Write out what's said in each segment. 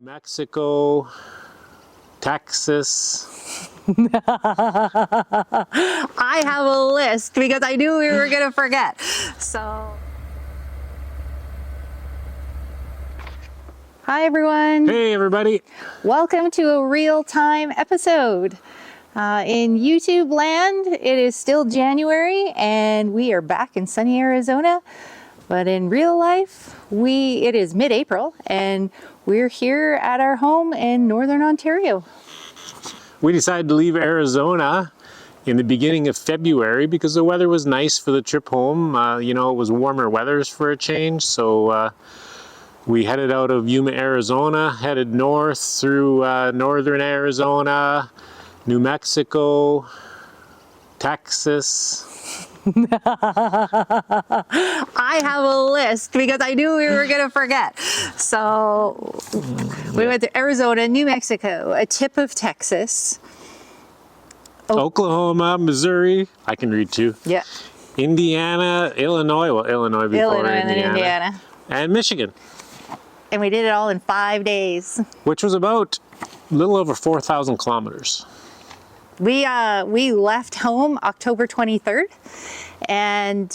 Mexico, Texas. I have a list because I knew we were going to forget. So, hi everyone. Hey everybody. Welcome to a real-time episode. In YouTube land, it is still January and we are back in sunny Arizona. But in real life, it is mid-April and we're here at our home in Northern Ontario. We decided to leave Arizona in the beginning of February because the weather was nice for the trip home. It was warmer weathers for a change. So we headed out of Yuma, Arizona, headed north through northern Arizona, New Mexico, Texas. I have a list because I knew we were going to forget. So we went to Arizona, New Mexico, a tip of Texas. Oklahoma, Missouri, I can read too. Yeah. Indiana, Illinois, Illinois before Illinois and then Indiana. And Michigan. And we did it all in 5 days. Which was about a little over 4,000 kilometers. We left home October 23rd, and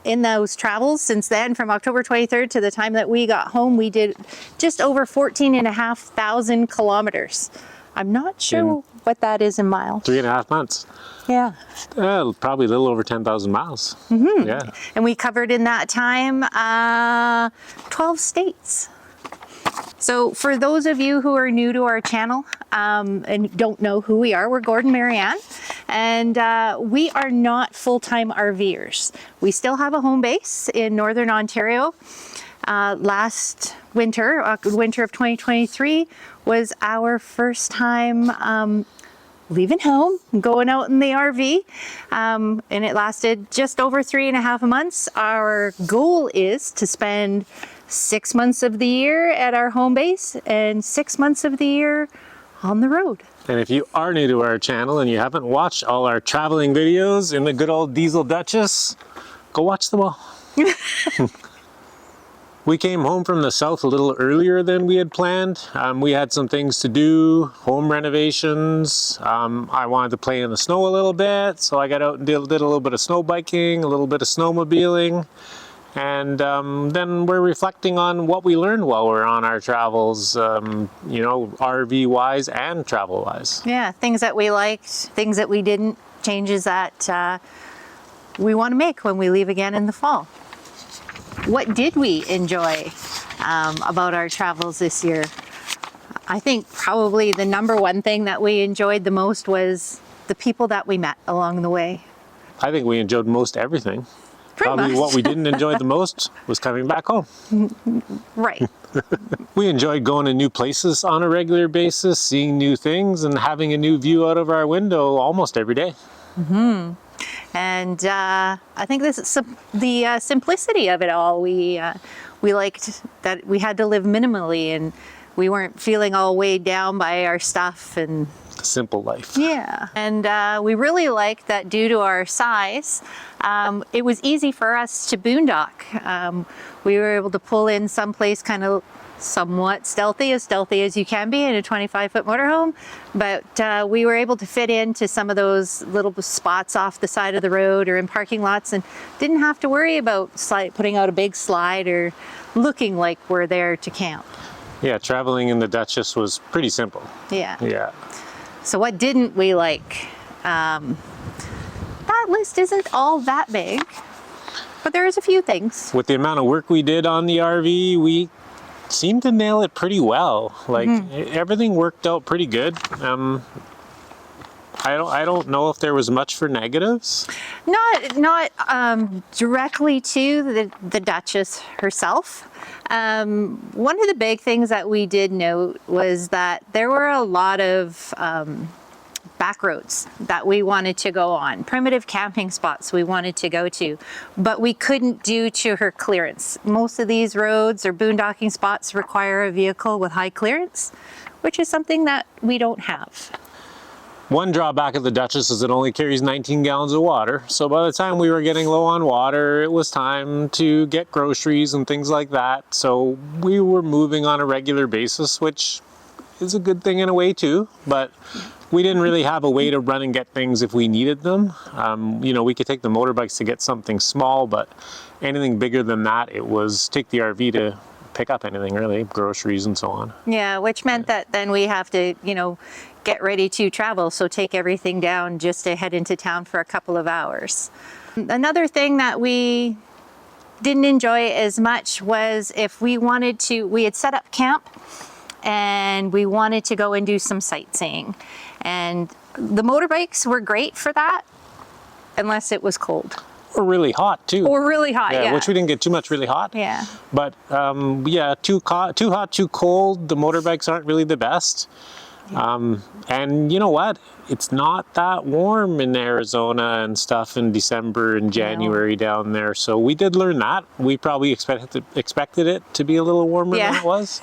in those travels since then, from October 23rd to the time that we got home, we did just over 14,500 kilometers. I'm not sure what that is in miles. 3.5 months. Yeah. Probably a little over 10,000 miles. Mm-hmm. Yeah. And we covered in that time 12 states. So for those of you who are new to our channel and don't know who we are, we're Gordon Marianne, and we are not full-time RVers. We still have a home base in Northern Ontario. Last winter, winter of 2023, was our first time leaving home, going out in the RV, and it lasted just over 3.5 months. Our goal is to spend 6 months of the year at our home base and 6 months of the year on the road. And if you are new to our channel and you haven't watched all our traveling videos in the good old Diesel Duchess, go watch them all. We came home from the south a little earlier than we had planned. We had some things to do, home renovations. I wanted to play in the snow a little bit, so I got out and did a little bit of snow biking, a little bit of snowmobiling. And then we're reflecting on what we learned while we're on our travels, RV-wise and travel-wise. Yeah, things that we liked, things that we didn't, changes that we want to make when we leave again in the fall. What did we enjoy about our travels this year? I think probably the number one thing that we enjoyed the most was the people that we met along the way. I think we enjoyed most everything. Pretty Probably much. what we didn't enjoy the most was coming back home. Right. We enjoyed going to new places on a regular basis, seeing new things, and having a new view out of our window almost every day. Mm-hmm. And I think this is the simplicity of it all. We liked that we had to live minimally and we weren't feeling all weighed down by our stuff and The simple life. yeah. And we really liked that due to our size, it was easy for us to boondock. We were able to pull in someplace kind of somewhat stealthy as you can be in a 25-foot motorhome, but we were able to fit into some of those little spots off the side of the road or in parking lots and didn't have to worry about putting out a big slide or looking like we're there to camp. Yeah, traveling in the Duchess was pretty simple. Yeah. Yeah. So what didn't we like? That list isn't all that big, but there is a few things. With the amount of work we did on the RV, we seemed to nail it pretty well. Like everything worked out pretty good. I don't know if there was much for negatives. Not directly to the Duchess herself. One of the big things that we did note was that there were a lot of back roads that we wanted to go on, primitive camping spots we wanted to go to, but we couldn't due to her clearance. Most of these roads or boondocking spots require a vehicle with high clearance, which is something that we don't have. One drawback of the Duchess is it only carries 19 gallons of water. So by the time we were getting low on water, it was time to get groceries and things like that. So we were moving on a regular basis, which is a good thing in a way too. But we didn't really have a way to run and get things if we needed them. You know, we could take the motorbikes to get something small, but anything bigger than that, it was take the RV to pick up anything really, groceries and so on. Yeah, which meant that then we have to, you know, get ready to travel. So take everything down just to head into town for a couple of hours. Another thing that we didn't enjoy as much was if we wanted to, we had set up camp and we wanted to go and do some sightseeing. And the motorbikes were great for that, unless it was cold. Or really hot too. Or really hot, yeah. Which we didn't get too much really hot. Yeah. But yeah, too hot, too cold, the motorbikes aren't really the best. And you know what? It's not that warm in Arizona and stuff in December and January down there. So we did learn that. We probably expected it to be a little warmer than it was.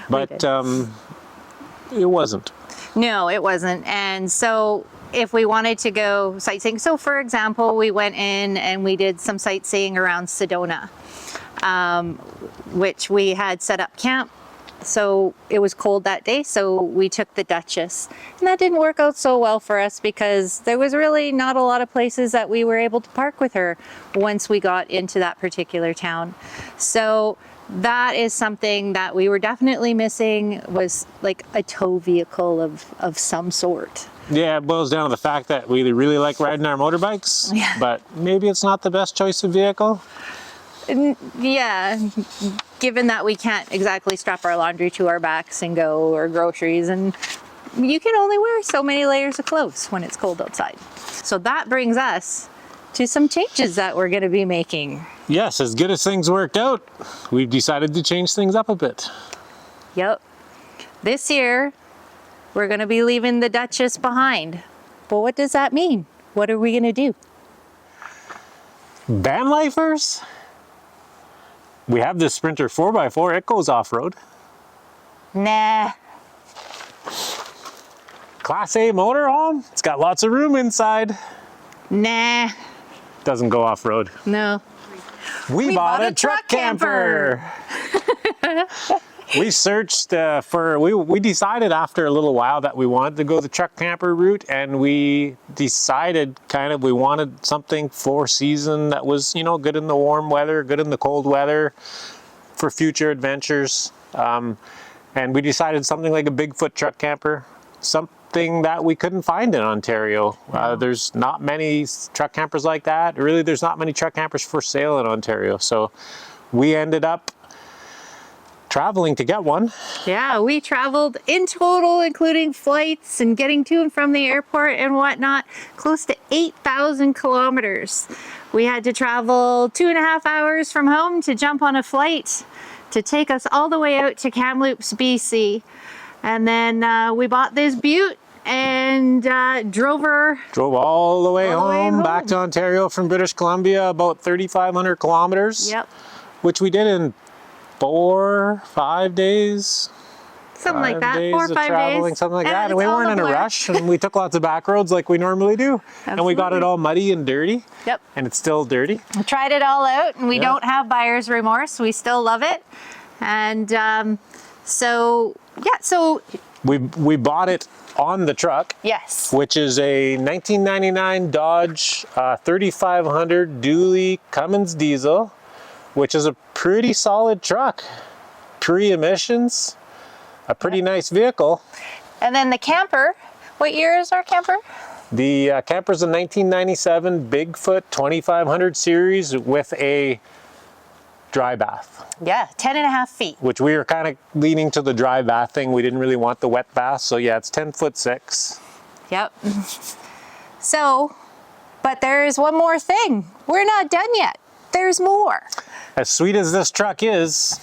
But it wasn't. No, it wasn't. And so if we wanted to go sightseeing, so for example, we went in and we did some sightseeing around Sedona, which we had set up camp. So it was cold that day, so we took the Duchess. And that didn't work out so well for us because there was really not a lot of places that we were able to park with her once we got into that particular town. So that is something that we were definitely missing, was like a tow vehicle of some sort. Yeah, it boils down to the fact that we really like riding our motorbikes, but maybe it's not the best choice of vehicle. Yeah, given that we can't exactly strap our laundry to our backs and go, or groceries, and you can only wear so many layers of clothes when it's cold outside. So that brings us to some changes that we're going to be making. Yes, as good as things worked out, we've decided to change things up a bit. Yep. This year, we're going to be leaving the Duchess behind. But what does that mean? What are we going to do? Van lifers? We have this Sprinter 4x4, it goes off-road. Nah. Class A motorhome, it's got lots of room inside. Nah. Doesn't go off-road. No. We bought a truck camper. We searched we decided after a little while that we wanted to go the truck camper route, and we decided we wanted something for season that was, you know, good in the warm weather, good in the cold weather for future adventures. And we decided something like a Bigfoot truck camper, something that we couldn't find in Ontario. There's not many truck campers like that. Really, there's not many truck campers for sale in Ontario. So we ended up traveling to get one. Yeah, we traveled in total, including flights and getting to and from the airport and whatnot, close to 8,000 kilometers. We had to travel 2.5 hours from home to jump on a flight to take us all the way out to Kamloops, BC. And then we bought this Butte and drove all the way home back to Ontario from British Columbia, about 3,500 kilometers. Yep. Which we did in 4-5 days. Something like that, 4 or 5 days. Something like that. And we weren't in a rush, and we took lots of back roads like we normally do. Absolutely. And we got it all muddy and dirty. Yep. And it's still dirty. We tried it all out, and we don't have buyer's remorse. We still love it. And so we bought it on the truck. Yes. Which is a 1999 Dodge 3500 dually Cummins diesel, which is a pretty solid truck, pre-emissions, a pretty nice vehicle. And then the camper, what year is our camper? The camper's a 1997 Bigfoot 2500 series with a dry bath. Yeah, 10.5 feet. Which we were kind of leaning to the dry bath thing. We didn't really want the wet bath, so yeah, it's 10'6". Yep. So, but there's one more thing. We're not done yet. There's more. As sweet as this truck is,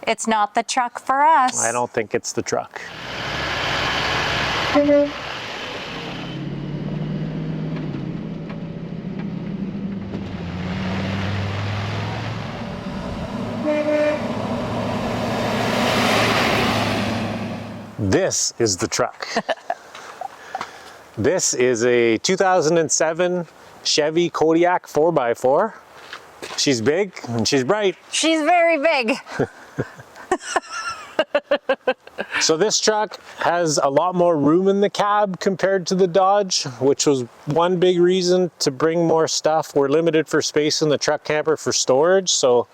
it's not the truck for us. I don't think it's the truck. This is the truck. This is a 2007 Chevy Kodiak 4x4. She's big and she's bright. She's very big. So this truck has a lot more room in the cab compared to the Dodge, which was one big reason to bring more stuff. We're limited for space in the truck camper for storage, so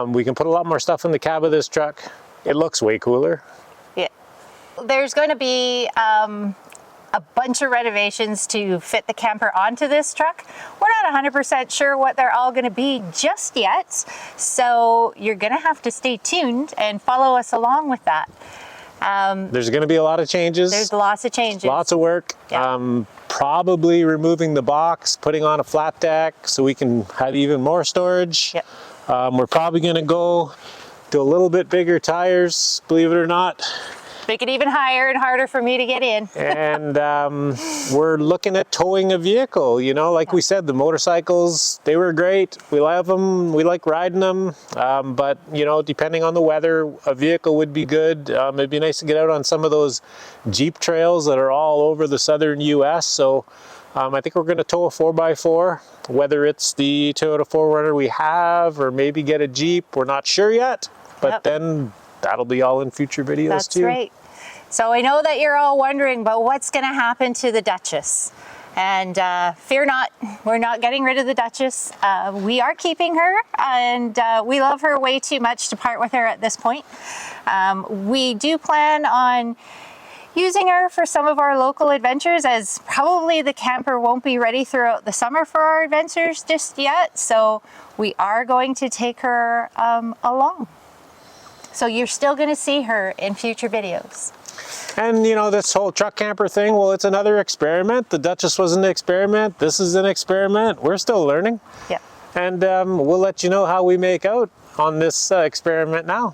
we can put a lot more stuff in the cab of this truck. It looks way cooler. Yeah. There's going to be a bunch of renovations to fit the camper onto this truck. We're not 100% sure what they're all going to be just yet, so you're going to have to stay tuned and follow us along with that. There's going to be a lot of changes. There's lots of changes. Lots of work. Yeah. Probably removing the box, putting on a flat deck so we can have even more storage. Yep. We're probably going to go to a little bit bigger tires, believe it or not. Make it even higher and harder for me to get in. And we're looking at towing a vehicle. You know, like we said, the motorcycles, they were great. We love them. We like riding them. But, you know, depending on the weather, a vehicle would be good. It'd be nice to get out on some of those Jeep trails that are all over the southern US. So I think we're going to tow a 4x4, whether it's the Toyota 4Runner we have or maybe get a Jeep. We're not sure yet, but then that'll be all in future videos too. That's right. So I know that you're all wondering about what's going to happen to the Duchess. And fear not, we're not getting rid of the Duchess. We are keeping her, and we love her way too much to part with her at this point. We do plan on using her for some of our local adventures, as probably the camper won't be ready throughout the summer for our adventures just yet. So we are going to take her along. So you're still going to see her in future videos. And you know, this whole truck camper thing, well, it's another experiment. The Duchess was an experiment. This is an experiment. We're still learning. Yeah. And we'll let you know how we make out on this experiment now.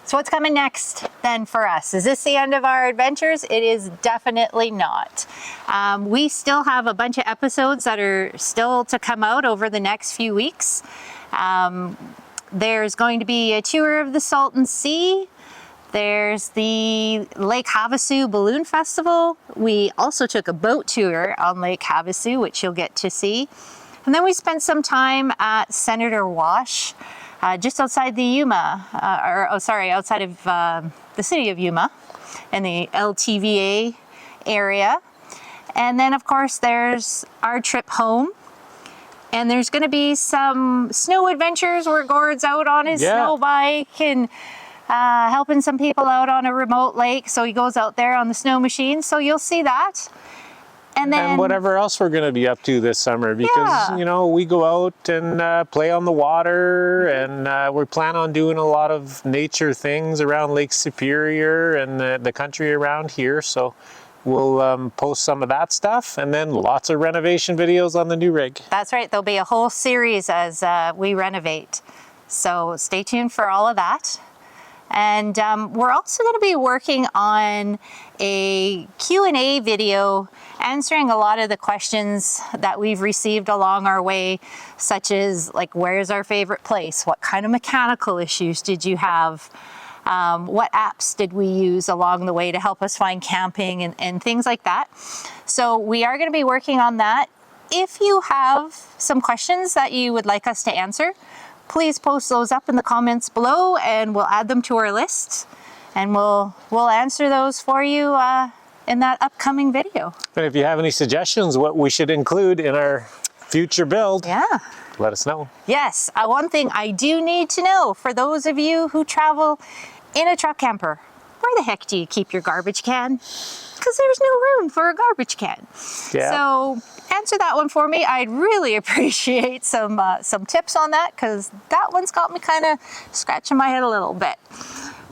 So what's coming next then for us? Is this the end of our adventures? It is definitely not. We still have a bunch of episodes that are still to come out over the next few weeks. There's going to be a tour of the Salton Sea. There's the Lake Havasu Balloon Festival. We also took a boat tour on Lake Havasu, which you'll get to see. And then we spent some time at Senator Wash, just outside the Yuma, outside of the city of Yuma in the LTVA area. And then of course there's our trip home. And there's going to be some snow adventures where Gord's out on his snow bike and helping some people out on a remote lake. So he goes out there on the snow machine. So you'll see that. And then and whatever else we're going to be up to this summer, because, you know, we go out and play on the water, and we plan on doing a lot of nature things around Lake Superior and the country around here. So we'll post some of that stuff, and then lots of renovation videos on the new rig. That's right. There'll be a whole series as we renovate. So stay tuned for all of that. And we're also going to be working on a Q&A video answering a lot of the questions that we've received along our way, such as like, where's our favorite place? What kind of mechanical issues did you have? What apps did we use along the way to help us find camping and things like that. So we are going to be working on that. If you have some questions that you would like us to answer, please post those up in the comments below and we'll add them to our list, and we'll answer those for you in that upcoming video. And if you have any suggestions what we should include in our future build, let us know. Yes, one thing I do need to know, for those of you who travel in a truck camper, where the heck do you keep your garbage can? Because there's no room for a garbage can. So answer that one for me. I'd really appreciate some tips on that, because that one's got me kind of scratching my head a little bit.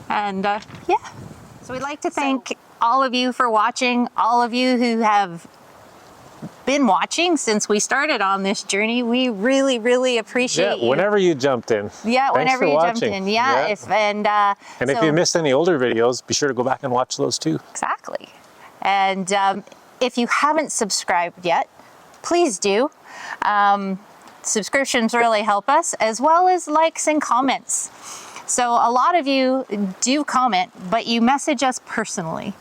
And so we'd like to thank all of you for watching, all of you who have been watching since we started on this journey. We really, really appreciate you. Whenever you jumped in. Yeah, whenever you jumped in. If you missed any older videos, be sure to go back and watch those too. Exactly. And if you haven't subscribed yet, please do. Subscriptions really help us, as well as likes and comments. So a lot of you do comment, but you message us personally.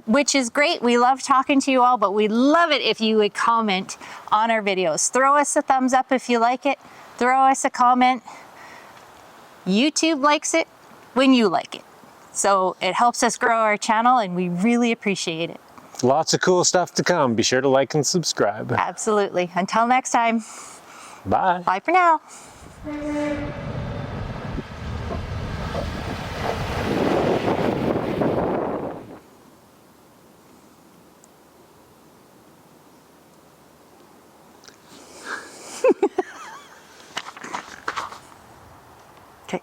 which is great. We love talking to you all, but we love it if you would comment on our videos. Throw us a thumbs up if you like it. Throw us a comment. YouTube likes it when you like it. So it helps us grow our channel and we really appreciate it. Lots of cool stuff to come. Be sure to like and subscribe. Absolutely. Until next time, Bye. bye for now. Okay.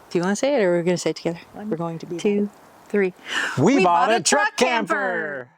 Do you want to say it or we're going to say it together? We're going to be 2, 3. We bought a truck camper.